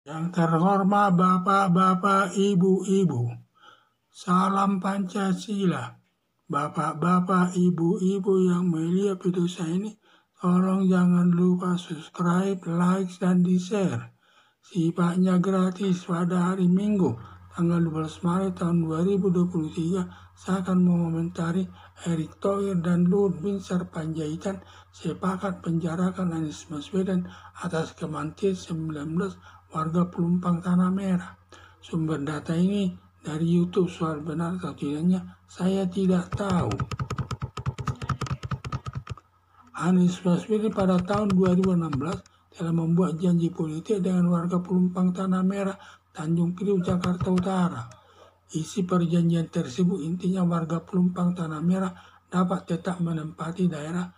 Yang terhormat Bapak-Bapak, Ibu-Ibu, salam Pancasila. Bapak-bapak, ibu-ibu yang melihat video saya ini, tolong jangan lupa subscribe, like, dan di-share. Sifatnya gratis. Pada hari Minggu, tanggal 12 Maret tahun 2023, saya akan mengomentari Erick Thohir dan Luhut Binsar Panjaitan sepakat penjarakan Anies Baswedan atas kematian 19 warga Pelumpang Tanah Merah. Sumber data ini dari YouTube, soal benar atau tidaknya saya tidak tahu. Anies Baswedan pada tahun 2016 telah membuat janji politik dengan warga Pelumpang Tanah Merah, Tanjung Priok, Jakarta Utara. Isi perjanjian tersebut intinya warga Pelumpang Tanah Merah dapat tetap menempati daerah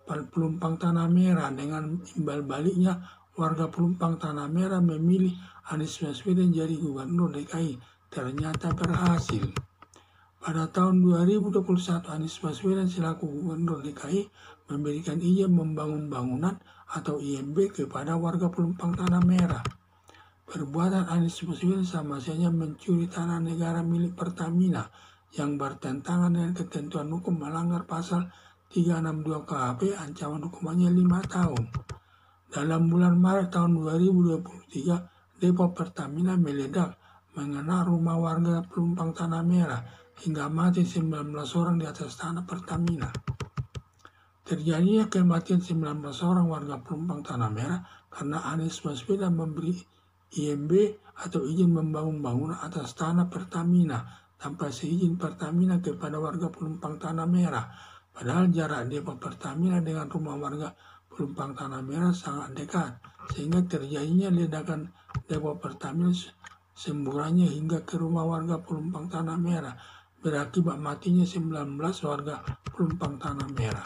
Pelumpang Tanah Merah. Dengan imbal baliknya, warga Pelumpang Tanah Merah memilih Anies Baswedan jadi gubernur DKI. Ternyata berhasil. Pada tahun 2021, Anies Baswedan selaku gubernur DKI memberikan izin membangun bangunan atau IMB kepada warga Pelumpang Tanah Merah. Perbuatan Anies Baswedan sama saja mencuri tanah negara milik Pertamina yang bertentangan dengan ketentuan hukum, melanggar pasal 362 KUHP, ancaman hukumannya 5 tahun. Dalam bulan Maret tahun 2023, depo Pertamina meledak mengenai rumah warga Pelumpang Tanah Merah hingga mati 19 orang di atas tanah Pertamina. Terjadinya kematian 19 orang warga Pelumpang Tanah Merah karena Anies Baswedan memberi IMB atau izin membangun bangunan atas tanah Pertamina tanpa seizin Pertamina kepada warga Pelumpang Tanah Merah. Padahal jarak depo Pertamina dengan rumah warga Pelumpang Tanah Merah sangat dekat, sehingga terjadinya ledakan depo Pertamina semburannya hingga ke rumah warga Pelumpang Tanah Merah, berakibat matinya 19 warga Pelumpang Tanah Merah.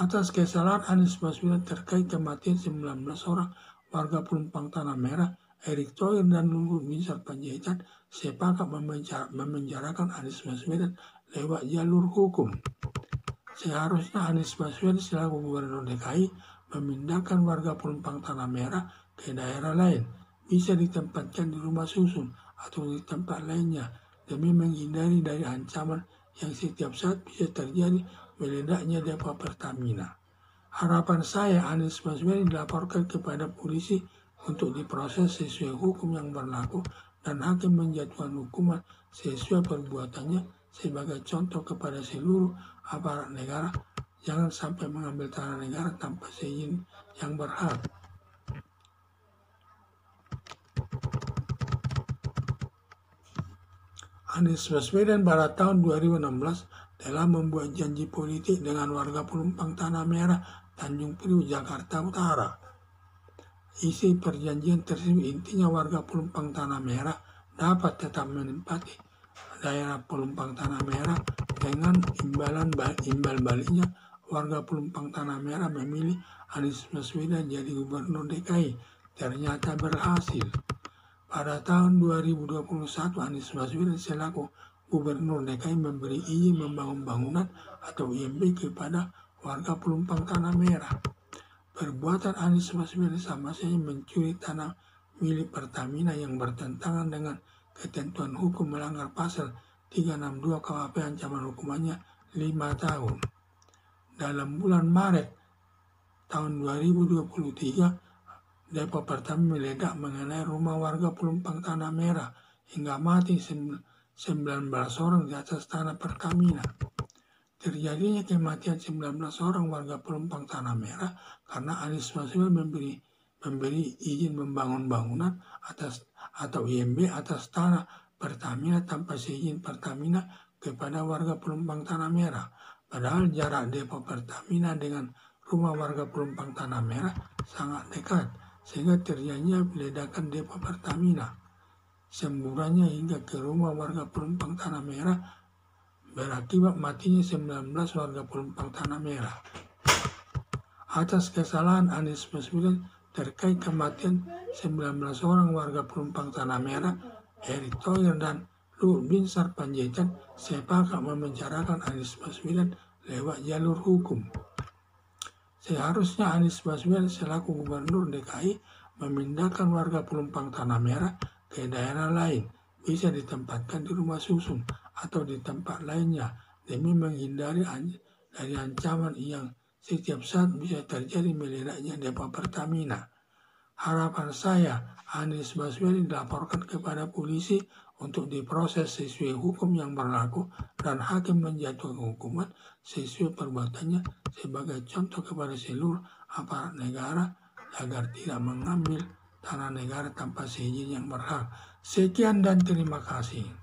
Atas kesalahan Anies Baswedan terkait kematian 19 orang warga Pelumpang Tanah Merah, Erick Thohir dan Luhut Binsar Panjaitan sepakat memenjarakan Anies Baswedan lewat jalur hukum. Seharusnya Anies Baswedan selaku gubernur DKI memindahkan warga Pelumpang Tanah Merah ke daerah lain, bisa ditempatkan di rumah susun atau di tempat lainnya demi menghindari dari ancaman yang setiap saat bisa terjadi meledaknya depo Pertamina. Harapan saya Anies Baswedan dilaporkan kepada polisi untuk diproses sesuai hukum yang berlaku dan hakim menjatuhkan hukuman sesuai perbuatannya sebagai contoh kepada seluruh aparat negara. Jangan sampai mengambil tanah negara tanpa seizin yang berhak. Anies Baswedan pada tahun 2016 telah membuat janji politik dengan warga Pelumpang Tanah Merah, Tanjung Priok, Jakarta Utara. Isi perjanjian tersebut intinya warga Pelumpang Tanah Merah dapat tetap menempati daerah Pelumpang Tanah Merah. Dengan imbal baliknya, warga Pelumpang Tanah Merah memilih Anies Baswedan jadi gubernur DKI. Ternyata berhasil. Pada tahun 2021, Anies Baswedan selaku gubernur DKI memberi izin membangun bangunan atau IMB kepada warga Pelumpang Tanah Merah. Perbuatan Anies Baswedan sama saja mencuri tanah milik Pertamina yang bertentangan dengan ketentuan hukum, melanggar pasal 362 KUHP, ancaman hukumannya 5 tahun. Dalam bulan Maret tahun 2023, depo Pertamina meledak mengenai rumah warga Pelumpang Tanah Merah hingga mati 19 orang di atas tanah Pertamina. Terjadinya kematian 19 orang warga Pelumpang Tanah Merah karena Anies Baswedan memberi izin membangun bangunan atas atau IMB atas tanah Pertamina tanpa seizin Pertamina kepada warga Pelumpang Tanah Merah. Padahal jarak depo Pertamina dengan rumah warga Pelumpang Tanah Merah sangat dekat, sehingga terjadinya ledakan depo Pertamina semburannya hingga ke rumah warga Pelumpang Tanah Merah, berakibat matinya 19 warga Pelumpang Tanah Merah. Atas kesalahan Anies Baswedan terkait kematian 19 orang warga Pelumpang Tanah Merah, Erick Thohir dan Luhut Binsar Panjaitan sepakat memenjarakan Anies Baswedan lewat jalur hukum. Seharusnya Anies Baswedan selaku gubernur DKI memindahkan warga penumpang tanah merah ke daerah lain, bisa ditempatkan di rumah susun atau di tempat lainnya demi menghindari dari ancaman yang setiap saat bisa terjadi meledaknya depo Pertamina. Harapan saya, Anies Baswedan dilaporkan kepada polisi untuk diproses sesuai hukum yang berlaku dan hakim menjatuhkan hukuman sesuai perbuatannya sebagai contoh kepada seluruh aparat negara agar tidak mengambil tanah negara tanpa seizin yang berhak. Sekian dan terima kasih.